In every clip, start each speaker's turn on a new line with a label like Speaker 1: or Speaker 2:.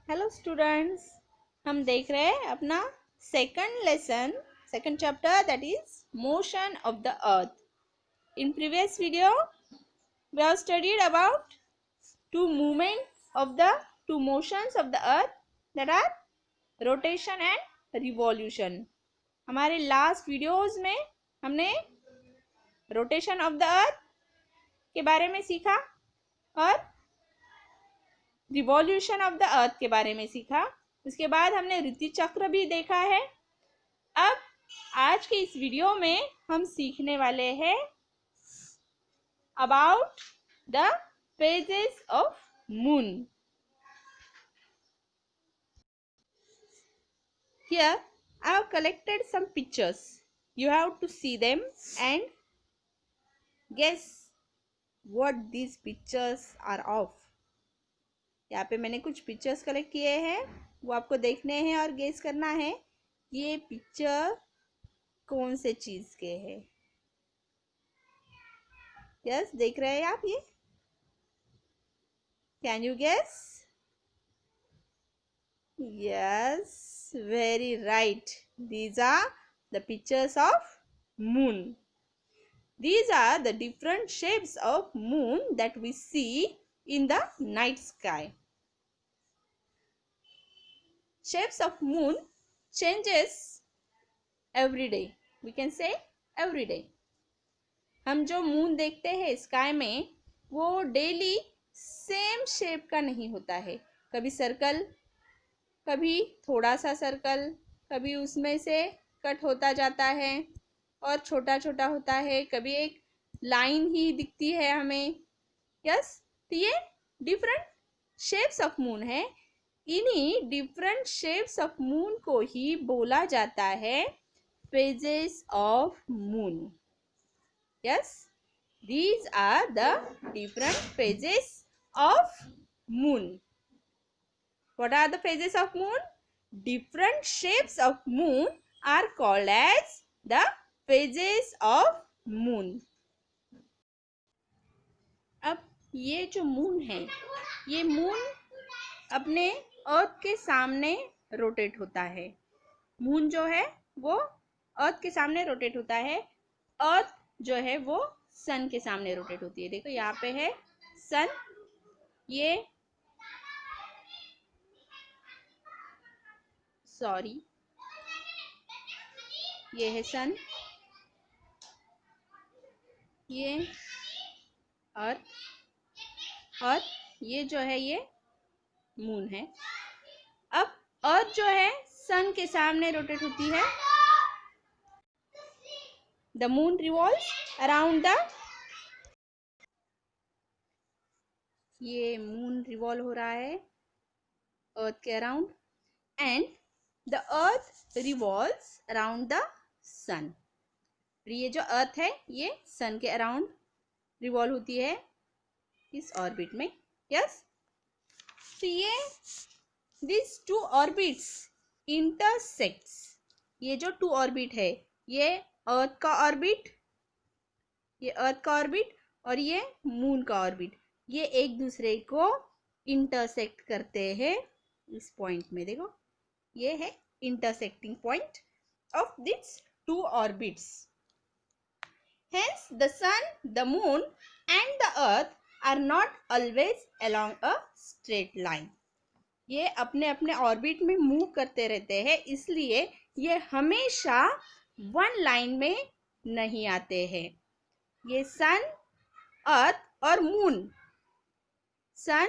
Speaker 1: Hello students, हम देख रहे हैं अपना second lesson, second chapter, that is motion of the earth. In previous video we have studied about two motions of the earth, that are rotation and revolution. हमारे last videos में हमने rotation of the अर्थ के बारे में सीखा और revolution of the अर्थ के बारे में सीखा. उसके बाद हमने ऋतु चक्र भी देखा है. अब आज के इस वीडियो में हम सीखने वाले हैं about the phases of moon. Here I have collected some pictures. You have to see them and guess what these pictures are of. यहाँ पे मैंने कुछ पिक्चर्स कलेक्ट किए हैं, वो आपको देखने हैं और गेस करना है ये पिक्चर कौन से चीज के है. यस, देख रहे हैं आप ये? Can you guess? Yes, very right. These are the pictures of moon. These are the different shapes of moon that we see in the night sky. Shapes of moon changes every day. We can say every day. हम जो moon देखते हैं sky में वो daily same shape का नहीं होता है. कभी सर्कल, कभी थोड़ा सा सर्कल, कभी उसमें से कट होता जाता है और छोटा छोटा होता है, कभी एक लाइन ही दिखती है हमें. यस, तो ये डिफरेंट शेप्स ऑफ मून है. इन्हीं डिफरेंट शेप्स ऑफ मून को ही बोला जाता है phases of moon. Yes, these are the different phases of moon. What are the phases of moon? Different shapes of moon are called as the phases of moon. अब ये जो moon है, ये moon अपने अर्थ के सामने रोटेट होता है. मून जो है वो अर्थ के सामने रोटेट होता है. अर्थ जो है वो सन के सामने रोटेट होती है. देखो यहाँ पे है सन, ये ये है सन, ये अर्थ और ये जो है ये मून है. अब अर्थ जो है सन के सामने रोटेट होती है. The moon revolves around the, ये मून रिवॉल्व हो रहा है अर्थ के around, and the earth revolves around the sun. ये जो अर्थ है ये सन के अराउंड रिवॉल्व होती है इस ऑर्बिट में. यस, तो ये दिस टू ऑर्बिट्स इंटरसेक्ट्स. ये जो टू ऑर्बिट है, ये अर्थ का ऑर्बिट, ये अर्थ का ऑर्बिट और ये मून का ऑर्बिट, ये एक दूसरे को इंटरसेक्ट करते हैं इस पॉइंट में. देखो ये है intersecting point of this two orbits. Hence the sun, the moon and the earth are not always along a straight line. ये अपने अपने ऑर्बिट में मूव करते रहते हैं, इसलिए ये हमेशा वन लाइन में नहीं आते हैं. ये सन, अर्थ और मून, सन,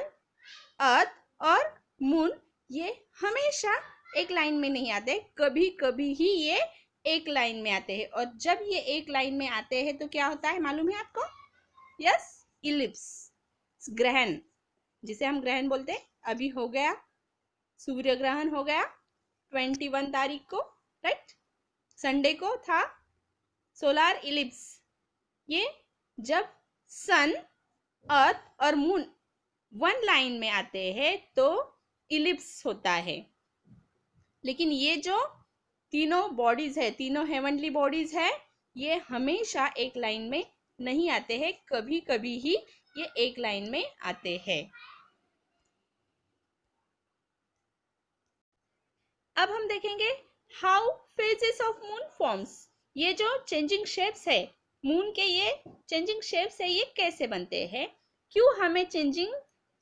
Speaker 1: अर्थ और मून ये हमेशा एक लाइन में नहीं आते. कभी कभी ही ये एक लाइन में आते हैं. और जब ये एक लाइन में आते हैं तो क्या होता है मालूम है आपको? यस, इलिप्स, ग्रहण, जिसे हम ग्रहण बोलते हैं. अभी हो गया सूर्य ग्रहण, हो गया 21 तारीख को, राइट, संडे को था सोलार इलिप्स. ये जब सन, अर्थ और मून वन लाइन में आते हैं तो इलिप्स होता है. लेकिन ये जो तीनों बॉडीज है, तीनों हेवनली बॉडीज है, ये हमेशा एक लाइन में नहीं आते हैं. कभी कभी ही ये एक लाइन में आते हैं. अब हम देखेंगे how phases of moon forms. ये जो चेंजिंग शेप्स है मून के, ये चेंजिंग शेप्स है, ये कैसे बनते हैं, क्यों हमें चेंजिंग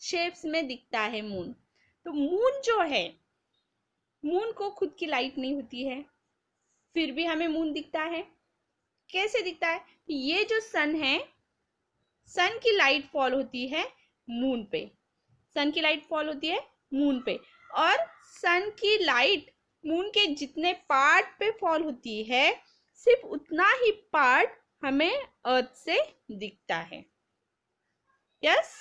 Speaker 1: शेप्स में दिखता है मून। तो मून जो है, मून को खुद की लाइट नहीं होती है, फिर भी हमें मून दिखता है। कैसे दिखता है? ये जो सन है, सन की लाइट फॉल होती है मून पे, सन की लाइट फॉल होती है मून पे, और सन की लाइट मून के जितने पार्ट पे फॉल होती है सिर्फ उतना ही पार्ट हमें अर्थ से दिखता है। Yes,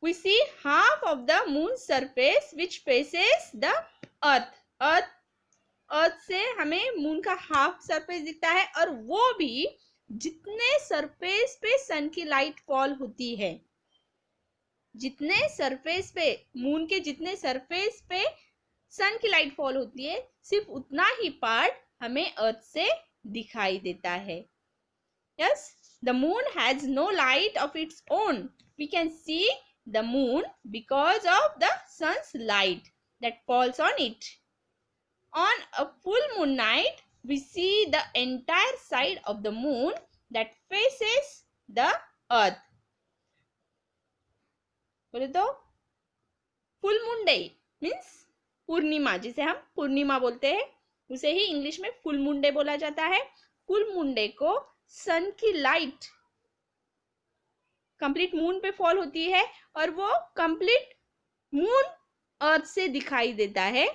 Speaker 1: we see half of the moon surface which faces the earth से हमें मून का हाफ सरफेस दिखता है, और वो भी जितने सरफेस पे सन की लाइट फॉल होती है, जितने सरफेस पे, मून के जितने सरफेस पे सन की लाइट फॉल होती है सिर्फ उतना ही पार्ट हमें अर्थ से दिखाई देता है। Yes, the moon has no light of its own, we can see the moon because of the sun's light that falls on it. On a full moon night, we see the entire side of the moon that faces the earth. बोले तो full moon day means पूर्णिमा, जिसे हम पूर्णिमा बोलते हैं, उसे ही English में full moon day बोला जाता है। फुल मून डे को सन की लाइट कंप्लीट मून पे फॉल होती है और वो कंप्लीट मून अर्थ से दिखाई देता है।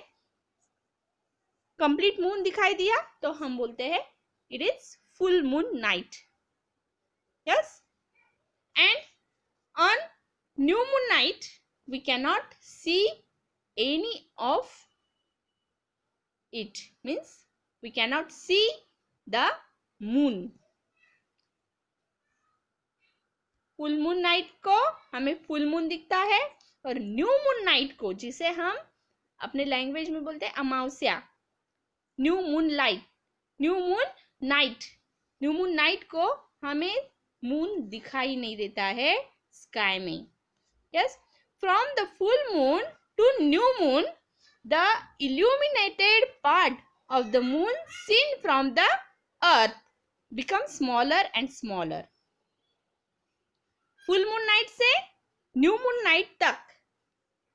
Speaker 1: कंप्लीट मून दिखाई दिया तो हम बोलते हैं it is full moon night. Yes, and on new moon night we can not see any of it, means we can not see the moon. Full moon night को हमें फुल मून दिखता है, और न्यू मून नाइट को, जिसे हम अपने language में बोलते हैं अमावस्या, new moon light, new moon night, new moon night को हमें मून दिखाई नहीं देता है स्काई में। Yes, from the full moon to new moon the illuminated part of the moon seen from the earth become smaller and smaller. Full moon night से new moon night तक,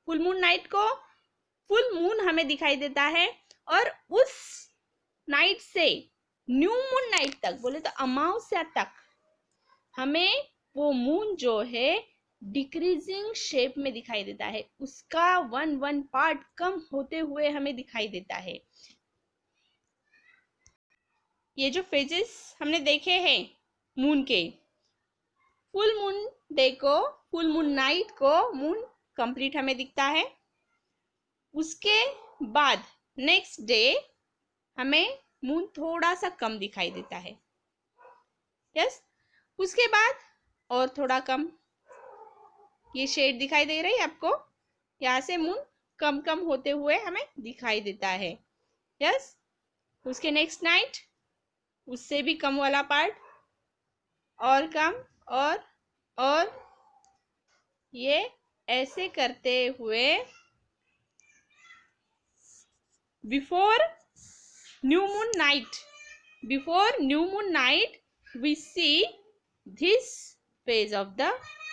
Speaker 1: full moon night को full moon हमें दिखाई देता है, और उस night से न्यू मून नाइट तक, बोले तो अमावस्या तक, हमें वो मून जो है डिक्रीजिंग शेप में दिखाई देता है, उसका 1 पार्ट कम होते हुए हमें दिखाई देता है। ये जो फेजेस हमने देखे हैं मून के, फुल मून डे को, फुल मून नाइट को मून कंप्लीट हमें दिखता है, उसके बाद नेक्स्ट डे हमें मून थोड़ा सा कम दिखाई देता है। यस, उसके बाद और थोड़ा कम, ये शेड दिखाई दे रही है आपको, यहाँ से मून कम कम होते हुए हमें दिखाई देता है। यस, उसके नेक्स्ट नाइट उससे भी कम वाला पार्ट, और कम, और ये ऐसे करते हुए before new moon night we see this phase of the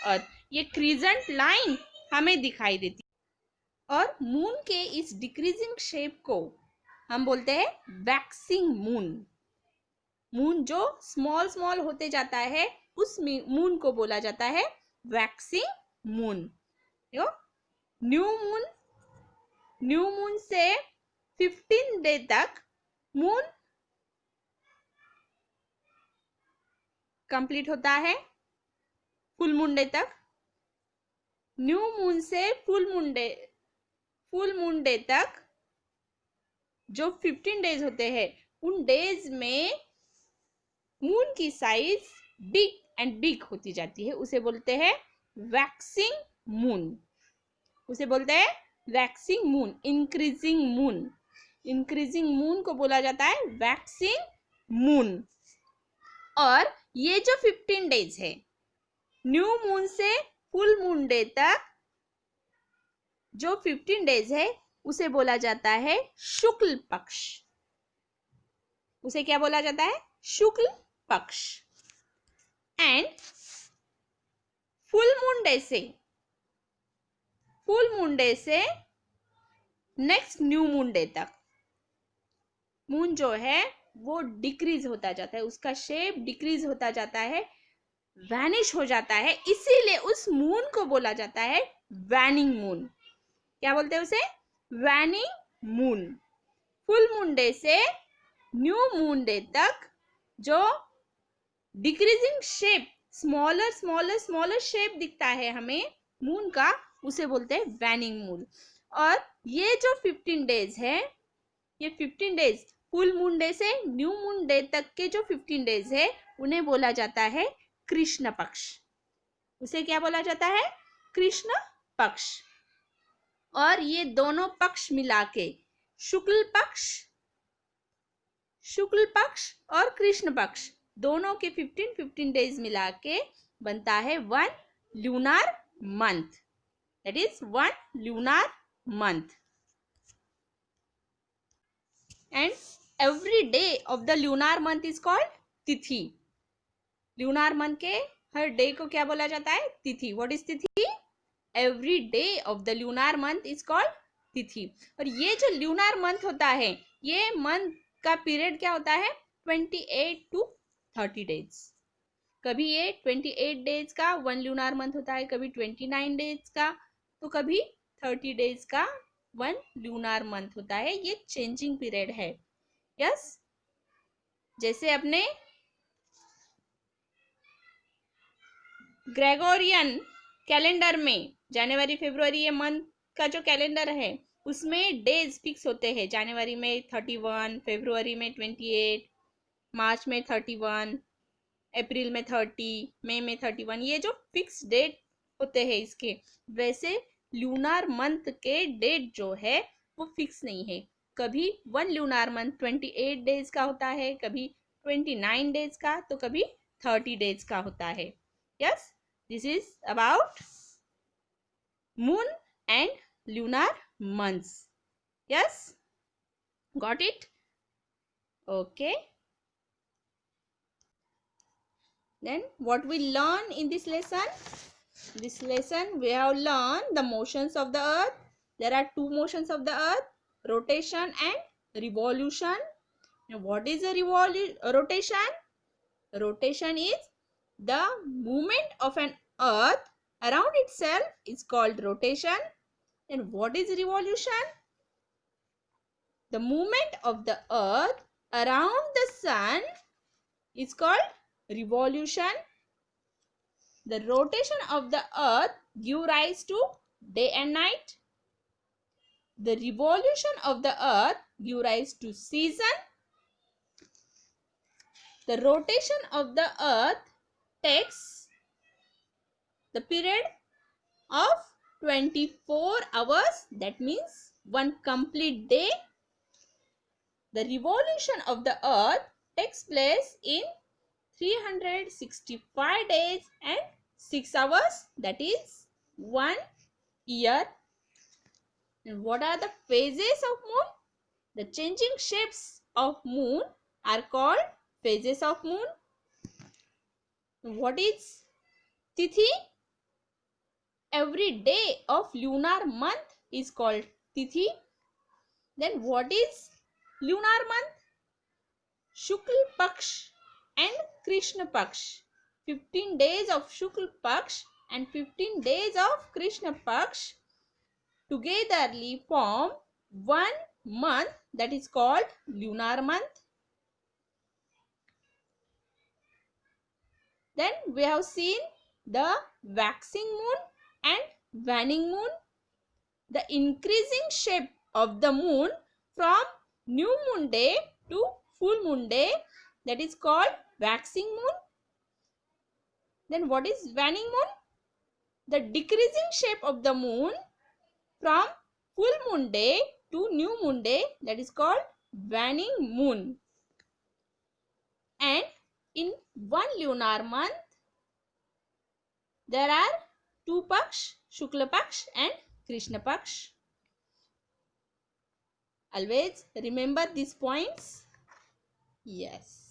Speaker 1: earth, ये क्रीजेंट लाइन हमें दिखाई देती है। और मून के इस डिक्रीजिंग शेप को हम बोलते हैं वैक्सिंग मून। मून जो स्मॉल स्मॉल होते जाता है उस मून को बोला जाता है वैक्सिंग मून। न्यू मून से 15 डे तक मून कंप्लीट होता है, फुल मून डे तक। न्यू मून से फुल मून डे तक जो 15 डेज होते हैं, उन डेज में मून की साइज बिग एंड बिग होती जाती है, उसे बोलते हैं वैक्सिंग मून, उसे बोलते हैं वैक्सिंग मून, इंक्रीजिंग मून को बोला जाता है वैक्सिंग मून। और ये जो 15 डेज है न्यू मून से फुल मून डे तक, जो 15 डेज है उसे बोला जाता है शुक्ल पक्ष। उसे क्या बोला जाता है? शुक्ल पक्ष। एंड फुल मून डे से नेक्स्ट न्यू मून डे तक मून जो है वो डिक्रीज होता जाता है, उसका शेप डिक्रीज होता जाता है, वैनिश हो जाता है, इसीलिए उस मून को बोला जाता है वैनिंग मून। क्या बोलते हैं उसे? Waning moon. Full moon day से न्यू मून डे तक जो decreasing shape, smaller smaller smaller shape दिखता है हमें मून का, उसे बोलते हैं वैनिंग मून। और ये जो 15 डेज है, ये 15 डेज फुल मून डे से न्यू मून डे तक के जो 15 डेज है उन्हें बोला जाता है कृष्ण पक्ष। उसे क्या बोला जाता है? कृष्ण पक्ष। और ये दोनों पक्ष मिला के शुक्ल पक्ष और कृष्ण पक्ष दोनों के 15 डेज मिला के बनता है one lunar month, that is one lunar month. And every day of the lunar month is called tithi. Lunar month के हर डे को क्या बोला जाता है? तिथि। What is tithi? Every day of the lunar month is called tithi. और ये जो ल्यूनार मंथ होता है, ये मंथ का पीरियड क्या होता है? 28 to 30 डेज। कभी ये 28 डेज का वन ल्यूनार मंथ होता है, कभी 29 डेज का, तो कभी 30 डेज का वन ल्यूनार मंथ होता है। ये चेंजिंग पीरियड है। यस, जैसे अपने ग्रेगोरियन कैलेंडर में जनवरी फरवरी ये मंथ का जो कैलेंडर है उसमें डेज फिक्स होते हैं। जनवरी में 31, फरवरी में 28, मार्च में 31, अप्रैल में 30, मई में 31, ये जो फिक्स डेट होते हैं इसके। वैसे ल्यूनार मंथ के डेट जो है वो फिक्स नहीं है। कभी वन ल्यूनार मंथ 28 डेज का होता है, कभी 29 डेज का, तो कभी 30 डेज का होता है। Yes, this is about moon and lunar months. Yes, got it? Okay, then what we learn in this lesson? This lesson we have learned the motions of the earth. There are two motions of the earth, rotation and revolution. Now what is a rotation? Rotation is the movement of an earth around itself is called rotation. And what is revolution? The movement of the earth around the sun is called revolution. The rotation of the earth gives rise to day and night. The revolution of the earth gives rise to season. The rotation of the earth takes the period of 24 hours, that means one complete day. The revolution of the earth takes place in 365 days and 6 hours, that is 1 year. And what are the phases of moon? The changing shapes of moon are called phases of moon. What is tithi? Every day of lunar month is called tithi. Then what is lunar month? Shukl Paksh and Krishna Paksh. 15 days of Shukl Paksh and 15 days of Krishna Paksh togetherly form one month, that is called lunar month. Then we have seen the waxing moon and waning moon. The increasing shape of the moon from new moon day to full moon day, that is called waxing moon. Then what is waning moon? The decreasing shape of the moon from full moon day to new moon day, that is called waning moon. And in one lunar month there are two paksh, Shukla Paksh and Krishna Paksh. Always remember these points. Yes.